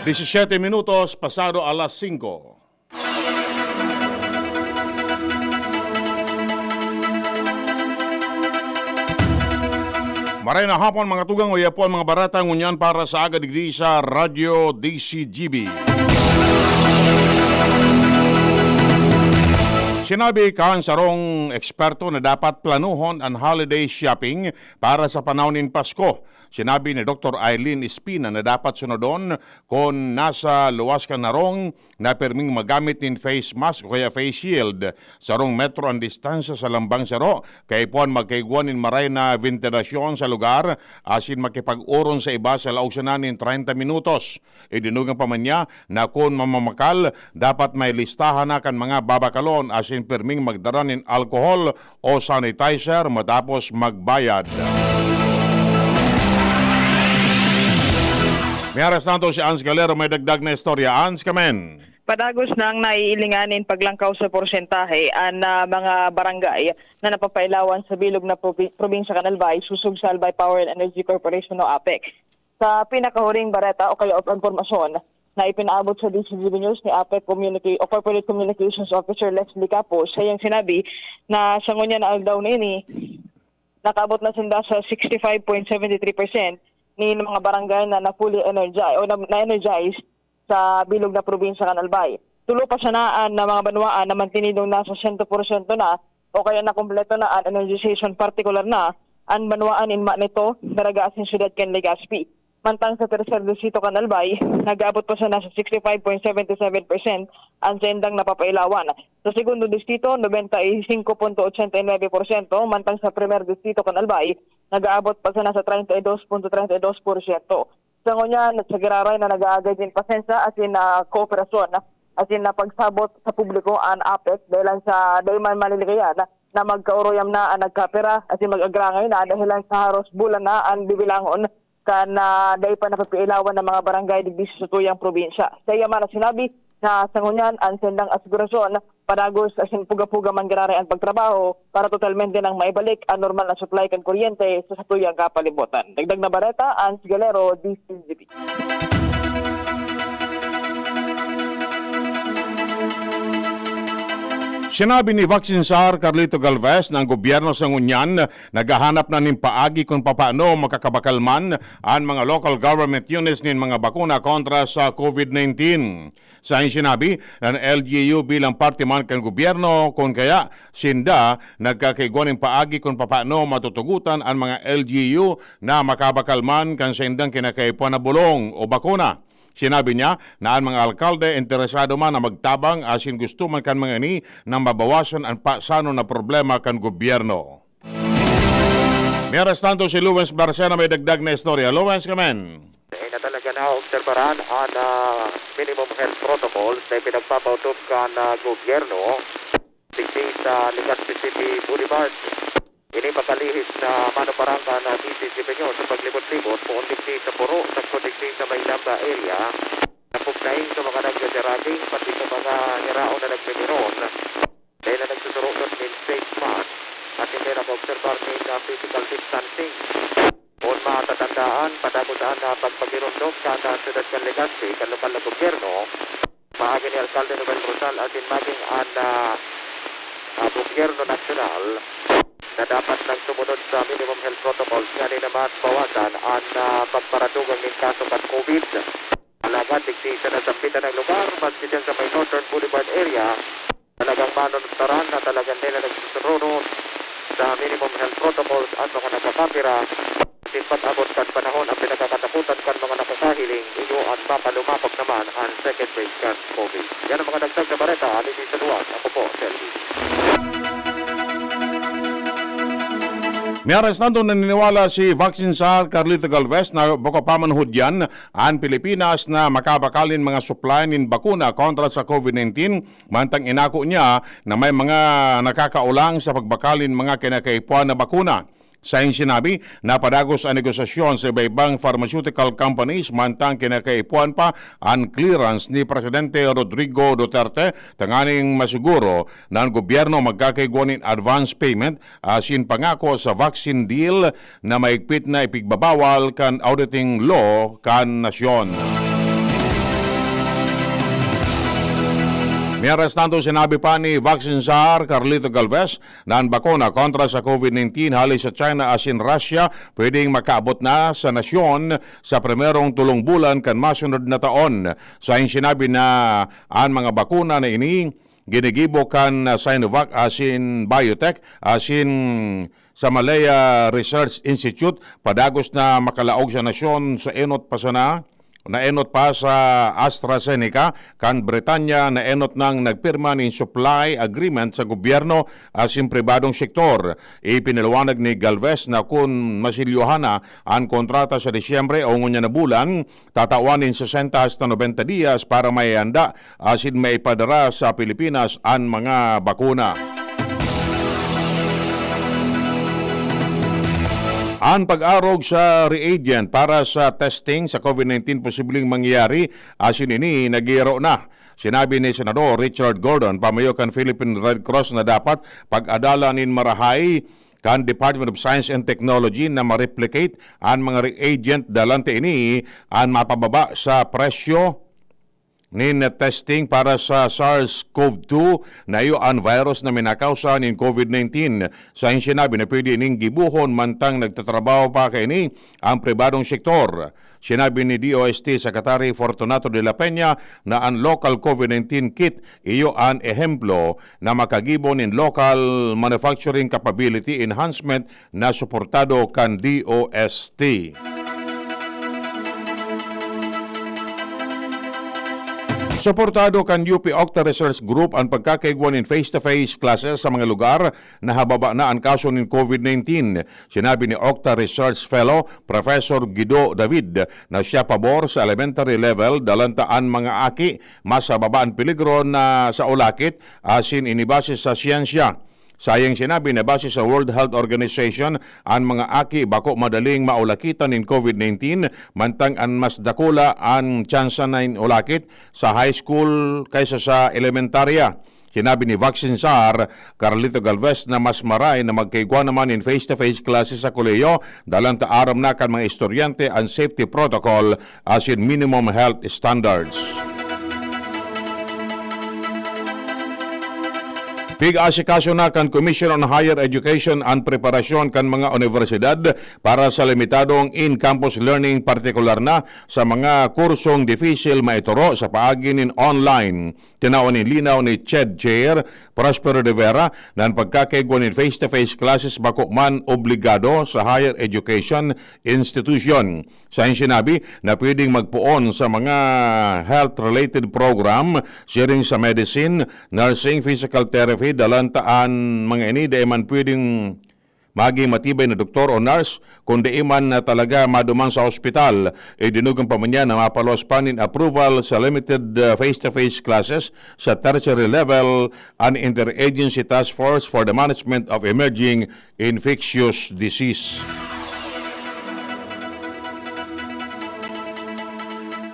17 minutos pasado alas 5. Maray na hapon mga tugang o yapon mga barata ngunyan para sa agadigdi sa Radyo DZGB. Sinabi kan sarong eksperto na dapat planuhon ang holiday shopping para sa panahon ng Pasko. Sinabi ni Dr. Eileen Espina na dapat sunodon kung nasa luwas ka narong na perming magamit ng face mask o kaya face shield. Sarong metro ang distansya sa lambang saro, kay puan magkaiguan ng maray na ventilasyon sa lugar, asin makipag-uron sa iba sa laugsanan ng 30 minutos. Idinugang pa man niya na kung mamamakal, dapat may listahan na kan mga babakalon asin perming magdara ng alcohol o sanitizer matapos magbayad. May aras nato si Ans Galero, may dagdag na istorya. Ans, kamen. Padagos nang naiilinganin paglangkaw sa porsentahe ang mga barangay na napapailawan sa bilog na probinsya Canalbay, susug sa Albay Power and Energy Corporation o APEC. Sa pinakahuring Bareta o kaya of informasyon na ipinaabot sa DZGB News ni APEC o Corporate Communications Officer Leslie Capos, sayang sinabi na sa ngunya na aldaw nini, nakaabot na sinda sa 65.73% ni mga barangay na fully energized o na-energized sa bilog na probinsya Canalbay. Tulo pa sanaan na mga banwaan na mantinidong nasa 100% na o kaya na kompleto na ang energization particular na ang banwaan inma nito naragaasin syudad ken Legazpi. Mantang sa tercer distrito Canalbay, nag-aabot pa sa nasa 65.77% ang sendang napapailawan. Sa segundo distrito, 95.89%, mantang sa primer distrito Canalbay, nag-aabot pa sa nasa 32.32%. Sa ngunyan, sa giraray na nag-aagay din pasensya as in kooperasyon, as in pagsabot sa publiko ang APEC dahil sa dayman maniligayan na magkauroyam na ang nagkapera as in mag-agrangay na dahil sa haros bulan na ang bibilangon kan dahil pa napapiilawan ng mga barangay digdi sa tuyang probinsya. Sa iya man sinabi na sa ngunyan ang sendang asigurasyon padagos as in puga-puga man giraray ang pagtrabaho para totalmente nang maibalik ang normal na supply kan kuryente sa tuyang kapalibutan. Dagdag na Bareta, Ans Galero, DZGB. Sinabi ni Vaccine Czar Carlito Galvez na ang gobyerno sa ngunyan naghahanap na ng paagi kung paano makakabakalman ang mga local government units ng mga bakuna kontra sa COVID-19. Sa sinabi ng LGU bilang parte man kan gobyerno kung kaya sinda nagkakaiguan ng paagi kung paano matutugutan ang mga LGU na makabakalman kan sindang kinakaipuan na bulong o bakuna. Sinabi niya na ang mga alkalde interesado man na magtabang asin gusto man kan mga ini na mabawasan ang pasano na problema kan gobyerno. May arestando si Luwens Barcena, may dagdag na istorya. Luwens, kamen. Na talaga na obserbaran ang minimum health protocols na pinagpapautob kan gobyerno digdi sa Legazpi City Boulevard. Ini pakalihis na manuparangka na DZGB nyo sa paglibot-libot kung digdi sa Puro, sa digdi sa Maynaba area, napugnain sa mga nagjajaraging, pati sa mga niraon na nagmimiron, dahil na nagsusurukot ng face mask at hindi na mag-observar ng physical distancing. Kung matatandaan, padagutaan na pagpagirundok sa siyudad kan Legazpi, kan lokal na gobyerno, maagi ni Alcalde Noel Rosal at maging ang gobyerno nasyonal na dapat nang sumunod sa minimum health protocols nga ni naman bawasan ang pagparadugang ng kaso kan COVID. Alagad, digdi sa nasampitan ng lugar, maski dyan sa may Northern Boulevard area, talagang manuntaran na talagang nila nagsusunod sa minimum health protocols at mga nakakapira. Sinpat abot kan panahon ang pinagkakatakutan kan mga nakasahiling, iyo at mapalumapag naman ang second wave kan COVID. Yan ang mga dagdag na Bareta, aliti sa luwas. Ako po, Selvi. May arestando na niniwala si Vaccine Czar Carlito Galvez na baka pamanhudyan ang Pilipinas na makabakalin mga supply ng bakuna kontra sa COVID-19, mantang inako niya na may mga nakakaulang sa pagbakalin mga kinakaipuan na bakuna. Sa sinabi na padagos ang negosasyon sa iba-ibang pharmaceutical companies mantang kinakaipuan pa ang clearance ni Presidente Rodrigo Duterte tanganing masiguro na ang gobyerno magkakaiguanin advance payment asin pangako sa vaccine deal na maigpit na ipigbabawal kan auditing law kan nasyon. Mientras tanto, sinabi pa ni Vaccine Czar Carlito Galvez na ang bakuna kontra sa COVID-19 hali sa China as in Russia pwedeng makaabot na sa nasyon sa primerong tulong bulan kan masunod na taon. Sa sinabi na ang mga bakuna na ini ginigibo kan Sinovac as in Biotech as in sa Malaya Research Institute padagos na makalaog sa nasyon sa enot pa sana. Naenot pa sa AstraZeneca kan Bretanya naenot nang nagpirma ng supply agreement sa gobyerno as in pribadong sektor. Ipinaliwanag ni Galvez na kung masilyuhana ang kontrata sa Disyembre o ngunya na bulan, tatawanin 60 hasta 90 dias para may handa as in may padara sa Pilipinas ang mga bakuna. Ang pag-arog sa reagent para sa testing sa COVID-19 posibleng mangyari asin ini nagiro na. Sinabi ni Senador Richard Gordon, pamayo kan Philippine Red Cross na dapat pag-adala nin marahay kan Department of Science and Technology na ma-replicate ang mga reagent dalante ini ang mapababa sa presyo nin testing para sa SARS-CoV-2 na iyo ang virus na minakausa nin COVID-19. Sa sinabi na pwede ning gibuhon mantang nagtatrabaho pa kay ni ang pribadong sektor. Sinabi ni DOST Secretary Fortunato de la Peña na ang local COVID-19 kit iyo ang ehemplo na makagibo nin local manufacturing capability enhancement na suportado kan DOST. Suportado kan UP Octa Research Group ang pagkakaigwan in face-to-face classes sa mga lugar na hababa na ang kaso ng COVID-19. Sinabi ni Octa Research Fellow Professor Guido David na siya pabor sa elementary level dalantaan mga aki mas sa babaan peligro na sa ulakit asin inibase sa siyensya. Sayang sinabi na base sa World Health Organization, ang mga aki bako madaling maulakitan ng COVID-19, mantang ang mas dakula ang tsansa na ulakit sa high school kaysa sa elementarya. Sinabi ni Vaccine Czar Carlito Galvez na mas maray na magkaigwa naman in face-to-face classes sa koleyo dalang taaram na kan mga estudyante ang safety protocol as in minimum health standards. Pig-asikaso na kan Commission on Higher Education ang preparasyon kan mga universidad para sa limitadong in-campus learning partikular na sa mga kursong difícil maituro sa paagi nin online. Tinaon ni linaw ni CHED Chair Prospero de Vera na ang pagkakaigwa nin face-to-face classes bako man obligado sa higher education institution. Sa sinabi na pwedeng magpuon sa mga health-related program, sharing sa medicine, nursing, physical therapy, dalantaan mga ini, di man pwedeng maging matibay na doktor o nurse, kundi iman na talaga maduman sa ospital. Dinugang pa man niya na mapalos panin approval sa limited face-to-face classes sa tertiary level an interagency task force for the management of emerging infectious disease.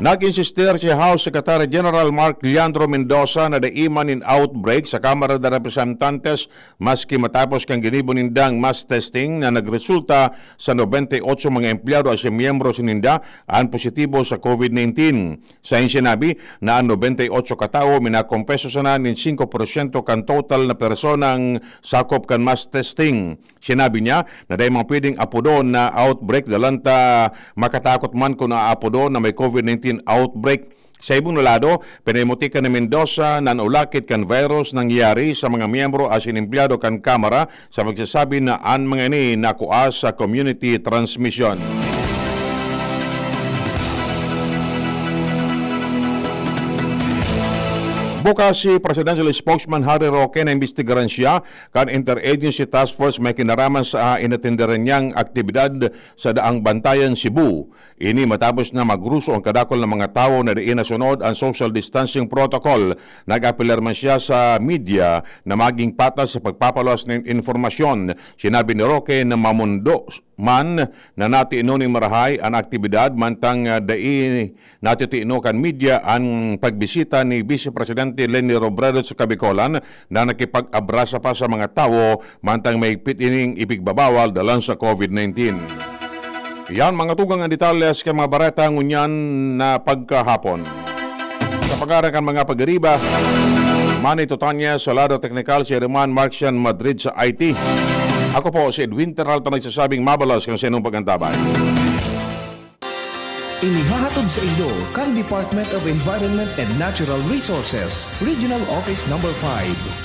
Nag-insister si House Secretary General Mark Leandro Mendoza na daiman in outbreak sa Kamara de Representantes maski matapos kang ginibo nindang mass testing na nagresulta sa 98 mga empleyado at miyembro sininda ang positibo sa COVID-19. Sa sinabi na ang 98 katao minakompeso sana ng 5% kan total na personang sakop kan mass testing. Sinabi niya na dahil mga pwedeng apodon na outbreak dalanta makatakot man kung naapodon na may COVID-19 outbreak. Sa ibong lado, pinaimotika ni Mendoza na naulakit kan virus nangyari sa mga miyembro as inimpleyado kan Kamara sa magsasabi na ang mga ini nakuha sa community transmission. Bukas si Presidential Spokesman Harry Roque na imbestigaran siya kan Interagency Task Force may kinaraman sa inatindaran niyang aktibidad sa daang Bantayan, Cebu. Ini matapos na magruso ang kadakol ng mga tao na diin nasunod ang social distancing protocol. Nag-apilar man siya sa media na maging patas sa pagpapalos ng informasyon. Sinabi ni Roque na mamundo man na natiino ni marahay ang aktibidad mantang dai natitiino kan media ang pagbisita ni Vice Presidente Leni Robredo sa Kabicolan na nakipag-abrasa pa sa mga tao mantang may ining ipigbabawal dalan sa COVID-19. Yan mga tugang ang detalles kay mga Bareta ngunyan na pagkahapon. Sa pag-arakan mga pag-ariba, Manny Tutanya, Solado Technical, si Herman Marcian Madrid sa IT. Ako po si Edwin Peralta nagsasabing mabalas kung sinong pagantabay. Inihahatod sa inyo kang Department of Environment and Natural Resources, Regional Office No. 5,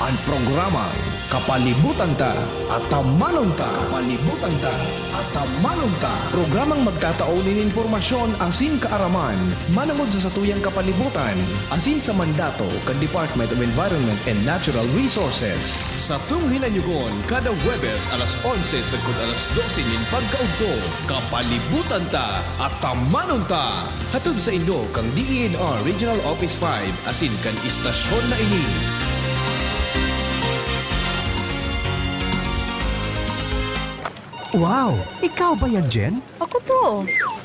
ang programa Kapalibutan Ta at Tamanong Ta. Kapalibutan Ta at Tamanong Ta. Programang magtataon ng impormasyon asin kaaraman, manangod sa satuyang kapalibutan, asin sa mandato kang Department of Environment and Natural Resources. Sa tunghinanyugon, kada Huwebes alas 11 sagkod alas 12 nin pagkaugto, Kapalibutan Ta at Tamanong Ta. Hatod sa inyo kang DENR Regional Office 5 asin kan istasyon na ini. Wow! Ikaw ba yan, Jen? Ako to.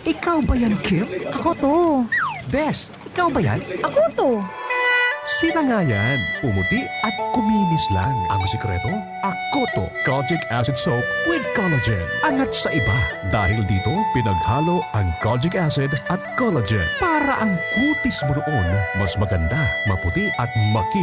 Ikaw ba yan, Kim? Ako to. Bes, ikaw ba yan? Ako to. Sila nga yan. Pumuti at kuminis lang. Ang sikreto? Akoto Kojic Acid Soap with Collagen. Angat sa iba. Dahil dito, pinaghalo ang Kojic Acid at Collagen para ang kutis mo noon mas maganda, maputi at makinis.